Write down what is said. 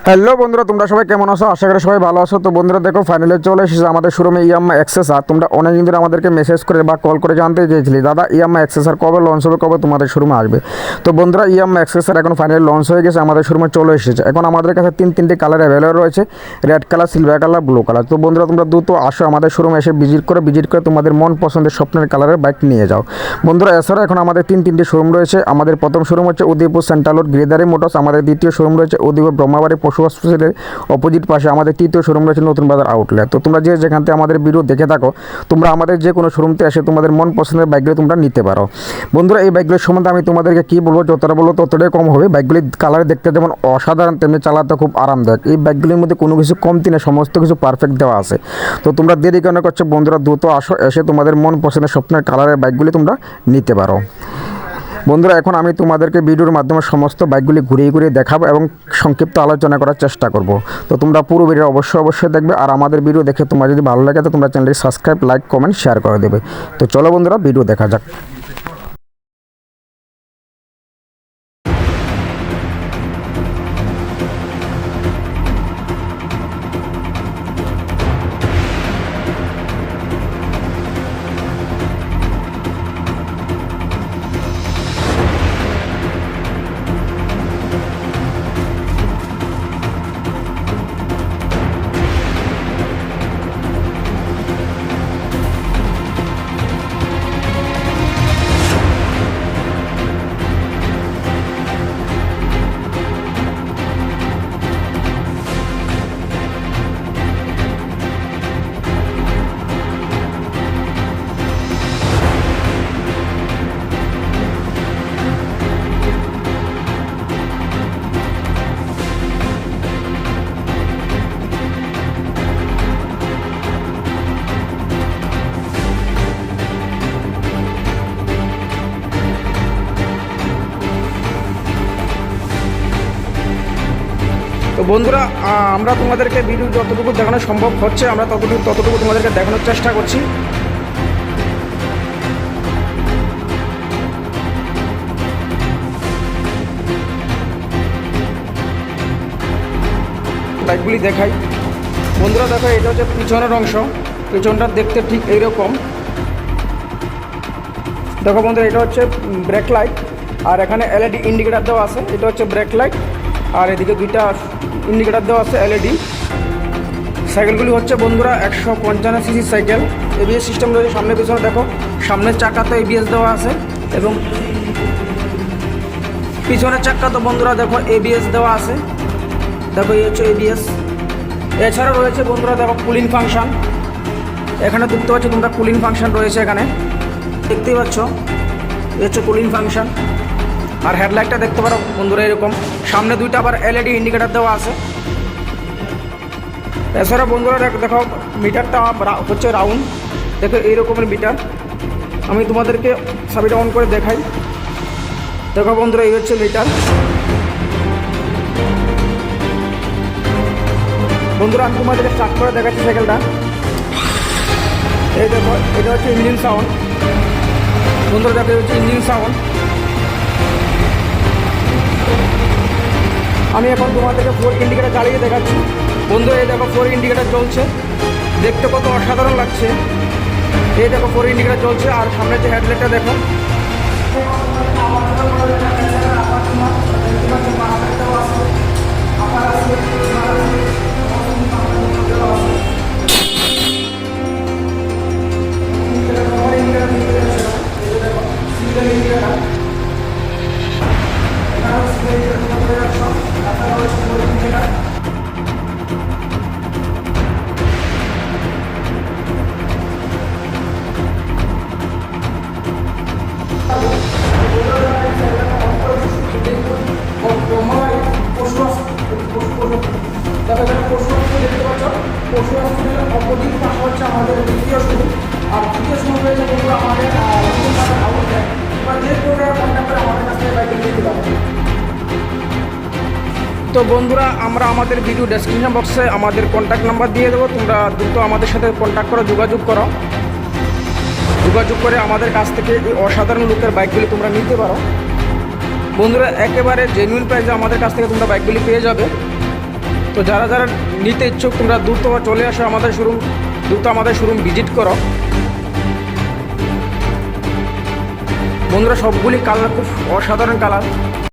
Hello বন্ধুরা, তোমরা সবাই কেমন আছো? আশা করি সবাই ভালো আছো। তো বন্ধুরা দেখো, ফাইনালি চলে এসেছে আমাদের শোরুমে ইয়ামাহা এক্সেসার। তোমরা অনেকদিন ধরে আমাদেরকে মেসেজ করে বা কল করে জানতে চেয়েছিলে, দাদা ইয়ামাহা এক্সেসার কবে লঞ্চ হবে, কবে তোমাদের শোরুমে আসবে। তো বন্ধুরা, ইয়ামাহা এক্সেসার এখন ফাইনালি লঞ্চ হয়ে গেছে, আমাদের শোরুমে চলে এসেছে। এখন আমাদের কাছে তিনটি কালার অ্যাভেলেবল রয়েছে, red colour, silver colour, blue colour. তো বন্ধুরা, তোমরা দ্রুত আসো আমাদের শোরুমে, এসে ভিজিট করে তোমাদের মন পছন্দের স্বপ্নের কালারের বাইক নিয়ে যাও। বন্ধুরা, এছাড়া এখন আমাদের তিনটি শোরুম রয়েছে। আমাদের প্রথম শোরুম হচ্ছে উদয়পুর সেন্ট্রাল রোড গ্রিদারি মোটরস। আমাদের দ্বিতীয় শোরুম রয়েছে উদয়পুর ব্রহ্মাবাড়ি পশু হসপিটালের অপোজিট পাশে। আমাদের তৃতীয় শোরুম রয়েছে নতুন বাজার আউটলেট। তো তোমরা যেখান থেকে আমাদের ভিডিও দেখে থাকো, তোমরা আমাদের যে কোনো শোরুমতে এসে তোমাদের মন পছন্দের বাইকগুলো তোমরা নিতে পারো। বন্ধুরা, এই বাইকগুলোর সম্বন্ধে আমি তোমাদেরকে কী বলবো, যতটা বলবো ততটাই কম হবে। বাইকগুলির কালার দেখতে যেমন অসাধারণ, তেমনি চালাতে খুব আরামদায়ক। এই বাইকগুলির মধ্যে কোনো কিছু কমতি নেই, সমস্ত কিছু পারফেক্ট দেওয়া আছে। তো তোমরা দেরি কেন করছো বন্ধুরা, দ্রুত আসো, এসে তোমাদের মন পছন্দের স্বপ্নের কালারের বাইকগুলি তোমরা নিতে পারো। বন্ধুরা, এখন আমি তোমাদেরকে ভিডিওর মাধ্যমে সমস্ত বাইকগুলি ঘুরিয়ে দেখাবো এবং সংক্ষিপ্ত আলোচনা করার চেষ্টা করব। তো তোমরা পুরো ভিডিও অবশ্যই দেখবে। আর আমাদের ভিডিও দেখে তোমার যদি ভালো লাগে তো তোমরা চ্যানেলটি সাবস্ক্রাইব, লাইক, কমেন্ট, শেয়ার করে দেবে। তো চলো বন্ধুরা, ভিডিও দেখা যাক। তো বন্ধুরা, আমরা তোমাদেরকে ভিডিও যতটুকু দেখানো সম্ভব হচ্ছে আমরা ততটুকু তোমাদেরকে দেখানোর চেষ্টা করছি। বাইকগুলি দেখাই। বন্ধুরা দেখো, এটা হচ্ছে পিছনের অংশ। পিছনটা দেখতে ঠিক এইরকম। দেখো বন্ধুরা, এটা হচ্ছে ব্রেক লাইট, আর এখানে এলইডি ইন্ডিকেটার দেওয়া আছে। এটা হচ্ছে ব্রেক লাইট, আর এদিকে দুইটা ইন্ডিকেটার দেওয়া আছে এলইডি। সাইকেলগুলি হচ্ছে বন্ধুরা 155 সিসি সাইকেল। এবিএস সিস্টেম রয়েছে সামনে পিছনে। দেখো, সামনের চাকাতে এবিএস দেওয়া আছে এবং পিছনের চাকা তো বন্ধুরা দেখো এবিএস দেওয়া আছে। দেখো, এই হচ্ছে এবিএস। এছাড়া রয়েছে বন্ধুরা দেখো কুলিং ফাংশন। এখানে দেখতে পাচ্ছ তোমরা কুলিং ফাংশন রয়েছে, এখানে দেখতেই পাচ্ছ। এই হচ্ছে কুলিং ফাংশন। আর হেডলাইটটা দেখতে পারো বন্ধুরা এরকম। সামনে দুইটা আবার এলইডি ইন্ডিকেটার দেওয়া আছে। এছাড়া বন্ধুরা দেখো, মিটারটা হচ্ছে রাউন্ড। দেখো এই রকমের মিটার। আমি তোমাদেরকে চাবিটা অন করে দেখাই। দেখো বন্ধুরা, এই হচ্ছে মিটার। বন্ধুরা, আমি তোমাদেরকে স্টার্ট করে দেখাচ্ছি সাইকেলটা। এই দেখো, এটা হচ্ছে ইঞ্জিন সাউন্ড। বন্ধুরা দেখো, এই হচ্ছে ইঞ্জিন সাউন্ড। আমি এখন তোমাদেরকে 4 ইন্ডিকেটার চালিয়ে দেখাচ্ছি। বন্ধুরা, এই দেখো 4 ইন্ডিকেটার জ্বলছে, দেখতে কত অসাধারণ লাগছে। এই দেখো 4 ইন্ডিকেটার জ্বলছে। আর সামনে যে হেডলাইটটা দেখো, পশু হসপিটালের অপোজিট পাশে হচ্ছে আমাদের দ্বিতীয় শোরুম। আর দ্বিতীয় শোরুম রয়েছে বন্ধুরা আমাদের আউটলেট। এবার যে কোনো কন্ট্যাক্ট করে আমাদের কাছ থেকে বাইক নিতে পারবে। তো বন্ধুরা, আমরা আমাদের ভিডিও ডেসক্রিপশন বক্সে আমাদের কন্ট্যাক্ট নাম্বার দিয়ে দেবো। তোমরা দ্রুত আমাদের সাথে কন্ট্যাক্ট করো, যোগাযোগ করে আমাদের কাছ থেকে এই অসাধারণ লুকের বাইকগুলি তোমরা নিতে পারো। বন্ধুরা, একেবারে জেনুইন প্রাইসে আমাদের কাছ থেকে তোমরা বাইকগুলি পেয়ে যাবে। তো যারা যারা নিতে ইচ্ছুক তোমরা দ্রুত চলে আসো আমাদের শোরুম, দ্রুত আমাদের শোরুম ভিজিট করো। বন্ধুরা সবগুলি কালার খুব অসাধারণ কালার।